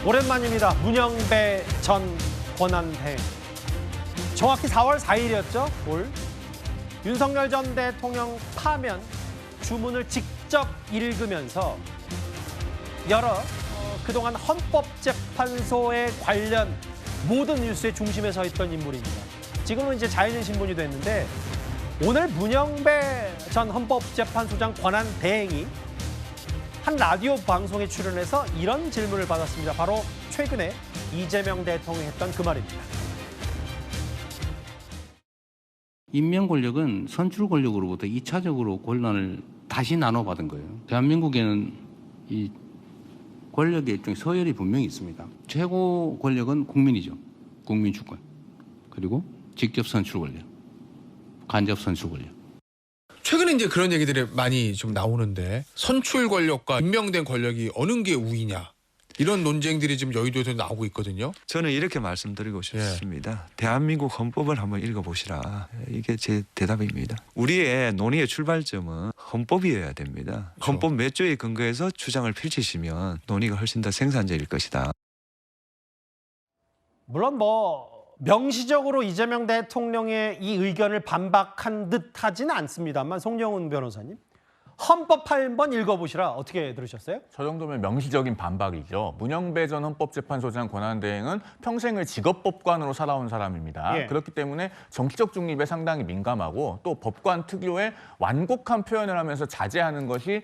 오랜만입니다. 문영배 전 권한대행. 정확히 4월 4일이었죠. 올 윤석열 전 대통령 파면 주문을 직접 읽으면서 여러 그동안 헌법재판소에 관련 모든 뉴스의 중심에 서 있던 인물입니다. 지금은 이제 자유인 신분이 됐는데 오늘 문영배 전 헌법재판소장 권한대행이 한 라디오 방송에 출연해서 이런 질문을 받았습니다. 바로 최근에 이재명 대통령이 했던 그 말입니다. 임명 권력은 선출 권력으로부터 2차적으로 권한을 다시 나눠받은 거예요. 대한민국에는 이 권력의 일종의 서열이 분명히 있습니다. 최고 권력은 국민이죠. 국민 주권. 그리고 직접 선출 권력, 간접 선출 권력. 최근에 이제 그런 얘기들이 많이 좀 나오는데 선출 권력과 임명된 권력이 어느 게 우위냐 이런 논쟁들이 지금 여의도에서 나오고 있거든요. 저는 이렇게 말씀드리고 싶습니다. 대한민국 헌법을 한번 읽어보시라. 이게 제 대답입니다. 우리의 논의의 출발점은 헌법이어야 됩니다. 그렇죠. 헌법 몇 조에 근거해서 주장을 펼치시면 논의가 훨씬 더 생산적일 것이다. 물론 명시적으로 이재명 대통령의 이 의견을 반박한 듯 하지는 않습니다만 송영훈 변호사님. 헌법 한번 읽어보시라. 어떻게 들으셨어요? 저 정도면 명시적인 반박이죠. 문영배 전 헌법재판소장 권한대행은 평생을 직업법관으로 살아온 사람입니다. 예. 그렇기 때문에 정치적 중립에 상당히 민감하고 또 법관 특유의 완곡한 표현을 하면서 자제하는 것이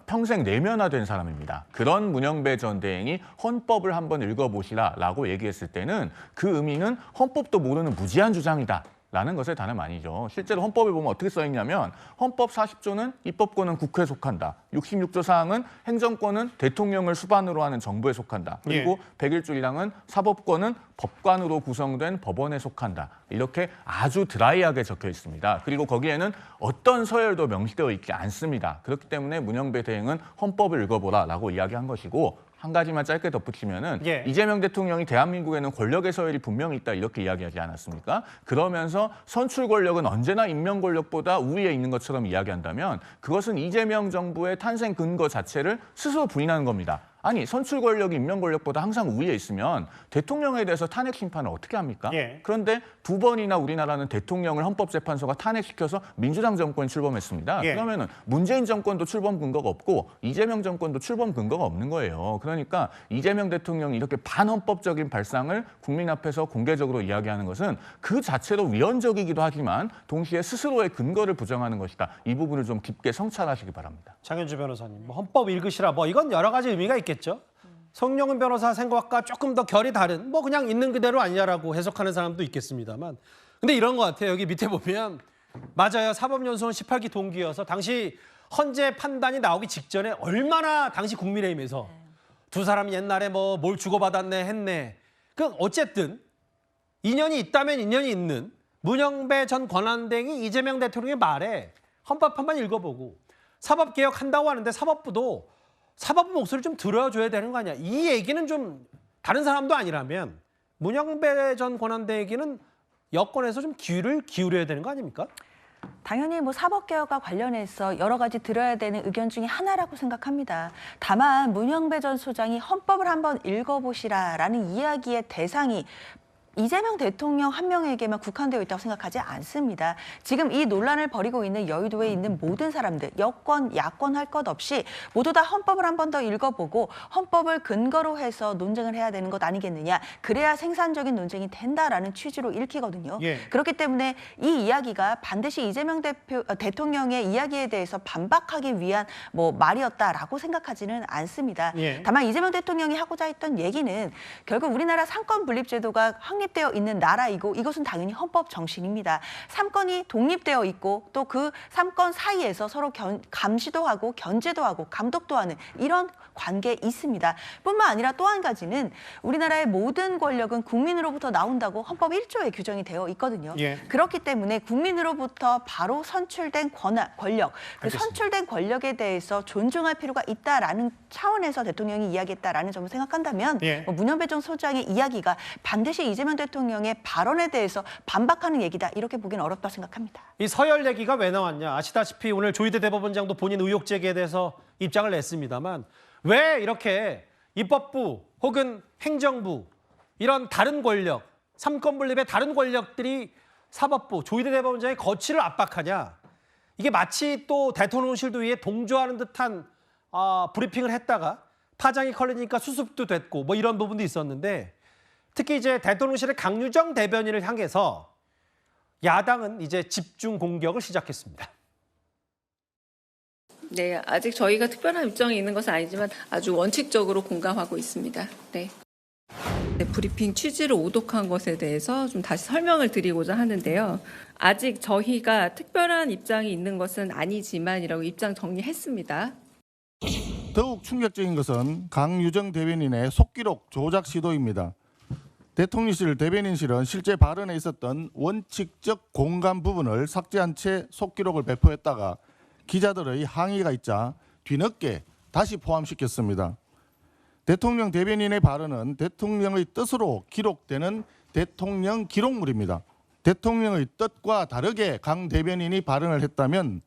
평생 내면화된 사람입니다. 그런 문영배 전 대행이 헌법을 한번 읽어보시라라고 얘기했을 때는 그 의미는 헌법도 모르는 무지한 주장이다. 라는 것의 단어는 아니죠. 실제로 헌법에 보면 어떻게 써 있냐면 헌법 40조는 입법권은 국회에 속한다. 66조 사항은 행정권은 대통령을 수반으로 하는 정부에 속한다. 그리고 101조 1항은 사법권은 법관으로 구성된 법원에 속한다. 이렇게 아주 드라이하게 적혀 있습니다. 그리고 거기에는 어떤 서열도 명시되어 있지 않습니다. 그렇기 때문에 문영배 대행은 헌법을 읽어보라라고 이야기한 것이고 한 가지만 짧게 덧붙이면은 이재명 대통령이 대한민국에는 권력의 서열이 분명히 있다 이렇게 이야기하지 않았습니까? 그러면서 선출 권력은 언제나 임명 권력보다 우위에 있는 것처럼 이야기한다면 그것은 이재명 정부의 탄생 근거 자체를 스스로 부인하는 겁니다. 아니 선출 권력이 임명 권력보다 항상 우위에 있으면 대통령에 대해서 탄핵 심판을 어떻게 합니까? 그런데 두 번이나 우리나라는 대통령을 헌법재판소가 탄핵시켜서 민주당 정권이 출범했습니다. 그러면은 문재인 정권도 출범 근거가 없고 이재명 정권도 출범 근거가 없는 거예요. 그러니까 이재명 대통령이 이렇게 반헌법적인 발상을 국민 앞에서 공개적으로 이야기하는 것은 그 자체로 위헌적이기도 하지만 동시에 스스로의 근거를 부정하는 것이다. 이 부분을 좀 깊게 성찰하시기 바랍니다. 장현주 변호사님, 헌법 읽으시라. 이건 여러 가지 의미가 있겠죠. 송영훈 변호사 생각과 조금 더 결이 다른 그냥 있는 그대로 아니냐라고 해석하는 사람도 있겠습니다만 근데 이런 것 같아요. 여기 밑에 보면 맞아요. 사법연수원 18기 동기여서 당시 헌재 판단이 나오기 직전에 얼마나 당시 국민의힘에서 두 사람이 옛날에 뭘 주고받았네 했네. 어쨌든 인연이 있다면 인연이 있는 문영배 전 권한대행이 이재명 대통령의 말에 헌법 한번 읽어보고 사법개혁한다고 하는데 사법부 목소리를 좀 들어줘야 되는 거 아니야. 이 얘기는 좀 다른 사람도 아니라면 문영배 전 권한대행에게는 여권에서 좀 귀를 기울여야 되는 거 아닙니까? 당연히 사법개혁과 관련해서 여러 가지 들어야 되는 의견 중에 하나라고 생각합니다. 다만 문영배 전 소장이 헌법을 한번 읽어보시라라는 이야기의 대상이 이재명 대통령 한 명에게만 국한되어 있다고 생각하지 않습니다. 지금 이 논란을 벌이고 있는 여의도에 있는 모든 사람들, 여권, 야권 할 것 없이 모두 다 헌법을 한 번 더 읽어보고 헌법을 근거로 해서 논쟁을 해야 되는 것 아니겠느냐. 그래야 생산적인 논쟁이 된다라는 취지로 읽히거든요. 그렇기 때문에 이 이야기가 반드시 이재명 대통령의 이야기에 대해서 반박하기 위한 말이었다라고 생각하지는 않습니다. 다만 이재명 대통령이 하고자 했던 얘기는 결국 우리나라 삼권 분립제도가 확립되어 있는 나라이고 이것은 당연히 헌법 정신입니다. 삼권이 독립되어 있고 또 그 삼권 사이에서 서로 감시도 하고 견제도 하고 감독도 하는 이런 관계에 있습니다. 뿐만 아니라 또 한 가지는 우리나라의 모든 권력은 국민으로부터 나온다고 헌법 1조에 규정이 되어 있거든요. 그렇기 때문에 국민으로부터 바로 선출된 권력, 그 선출된 권력에 대해서 존중할 필요가 있다라는 차원에서 대통령이 이야기했다라는 점을 생각한다면 문영배 전 소장의 이야기가 반드시 이재명 대통령의 발언에 대해서 반박하는 얘기다. 이렇게 보기는 어렵다고 생각합니다. 이 서열 얘기가 왜 나왔냐. 아시다시피 오늘 조희대 대법원장도 본인 의혹 제기에 대해서 입장을 냈습니다만 왜 이렇게 입법부 혹은 행정부 이런 다른 권력, 삼권 분립의 다른 권력들이 사법부, 조희대 대법원장의 거취를 압박하냐. 이게 마치 또 대통령실도 위에 동조하는 듯한 브리핑을 했다가 파장이 커지니까 수습도 됐고 뭐 이런 부분도 있었는데 특히 이제 대통령실의 강유정 대변인을 향해서 야당은 이제 집중 공격을 시작했습니다. 네, 아직 저희가 특별한 입장이 있는 것은 아니지만 아주 원칙적으로 공감하고 있습니다. 네. 네, 브리핑 취지를 오독한 것에 대해서 좀 다시 설명을 드리고자 하는데요. 아직 저희가 특별한 입장이 있는 것은 아니지만이라고 입장 정리했습니다. 더욱 충격적인 것은 강유정 대변인의 속기록 조작 시도입니다. 대통령실 대변인실은 실제 발언에 있었던 원칙적 공감 부분을 삭제한 채 속기록을 배포했다가 기자들의 항의가 있자 뒤늦게 다시 포함시켰습니다. 대통령 대변인의 발언은 대통령의 뜻으로 기록되는 대통령 기록물입니다. 대통령의 뜻과 다르게 강 대변인이 발언을 했다면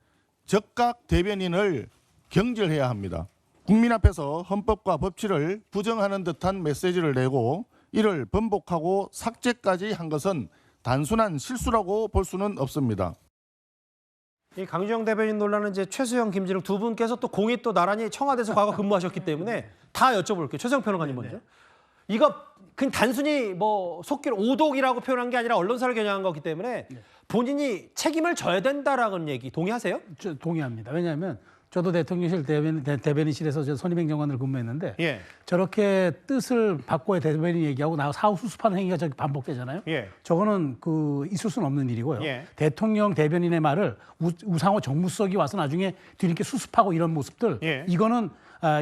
즉각 대변인을 경질해야 합니다. 국민 앞에서 헌법과 법치를 부정하는 듯한 메시지를 내고 이를 번복하고 삭제까지 한 것은 단순한 실수라고 볼 수는 없습니다. 이 강유정 대변인 논란은 이제 최수영, 김진욱 두 분께서 또 공이 또 나란히 청와대에서 과거 근무하셨기 때문에 다 여쭤볼게요. 최수영 평론가님 먼저. 이거 그냥 단순히 뭐 속기록 오독이라고 표현한 게 아니라 언론사를 겨냥한 거기 때문에 본인이 책임을 져야 된다라는 얘기 동의하세요? 저 동의합니다. 왜냐하면 저도 대통령실 대변인실에서 선임행정관을 근무했는데 예. 저렇게 뜻을 바꿔야 대변인 얘기하고 나와 사후 수습하는 행위가 저렇게 반복되잖아요. 예. 저거는 있을 수는 없는 일이고요. 예. 대통령 대변인의 말을 우상호 정무수석이 와서 나중에 뒤늦게 수습하고 이런 모습들 예. 이거는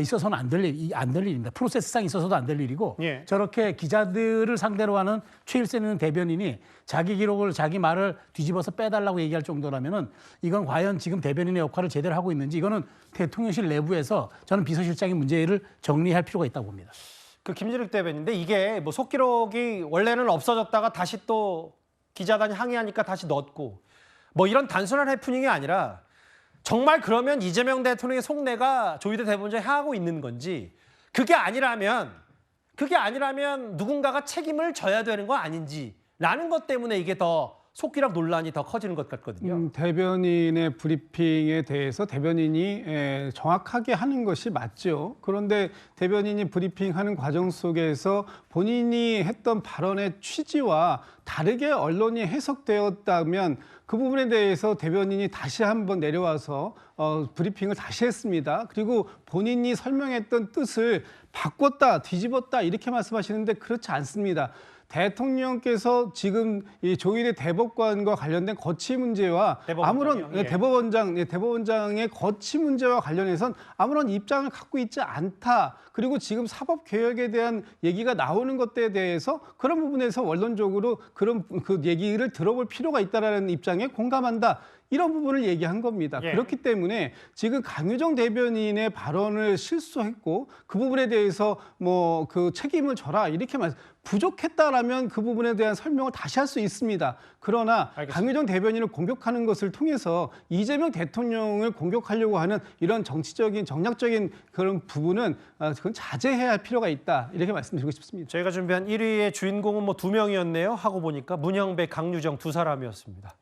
있어서는 안 될 일입니다. 프로세스상 있어서도 안 될 일이고 예. 저렇게 기자들을 상대로 하는 최일선 있는 대변인이 자기 기록을 자기 말을 뒤집어서 빼달라고 얘기할 정도라면은 이건 과연 지금 대변인의 역할을 제대로 하고 있는지 이거는 대통령실 내부에서 저는 비서실장의 문제를 정리할 필요가 있다고 봅니다. 그 김진욱 대변인인데 이게 뭐 속기록이 원래는 없어졌다가 다시 또 기자단이 항의하니까 다시 넣었고 뭐 이런 단순한 해프닝이 아니라 정말 그러면 이재명 대통령의 속내가 조희대 대법원장에 향하고 있는 건지 그게 아니라면 누군가가 책임을 져야 되는 거 아닌지라는 것 때문에 이게 더 속기록 논란이 더 커지는 것 같거든요. 대변인의 브리핑에 대해서 대변인이 정확하게 하는 것이 맞죠. 그런데 대변인이 브리핑하는 과정 속에서 본인이 했던 발언의 취지와 다르게 언론이 해석되었다면 그 부분에 대해서 대변인이 다시 한번 내려와서 브리핑을 다시 했습니다. 그리고 본인이 설명했던 뜻을 바꿨다, 뒤집었다 이렇게 말씀하시는데 그렇지 않습니다. 대통령께서 지금 이 조희대 대법관과 관련된 거취 문제와 대법원장의 거취 문제와 관련해선 아무런 입장을 갖고 있지 않다. 그리고 지금 사법 개혁에 대한 얘기가 나오는 것에 대해서 그런 부분에서 원론적으로 그런 그 얘기를 들어볼 필요가 있다라는 입장에 공감한다. 이런 부분을 얘기한 겁니다. 예. 그렇기 때문에 지금 강유정 대변인의 발언을 실수했고 그 부분에 대해서 뭐 그 책임을 져라 이렇게 부족했다라면 그 부분에 대한 설명을 다시 할 수 있습니다. 그러나 알겠습니다. 강유정 대변인을 공격하는 것을 통해서 이재명 대통령을 공격하려고 하는 이런 정치적인 정략적인 그런 부분은 그건 자제해야 할 필요가 있다. 이렇게 말씀드리고 싶습니다. 저희가 준비한 1위의 주인공은 뭐 2명이었네요. 하고 보니까 문영배, 강유정 두 사람이었습니다.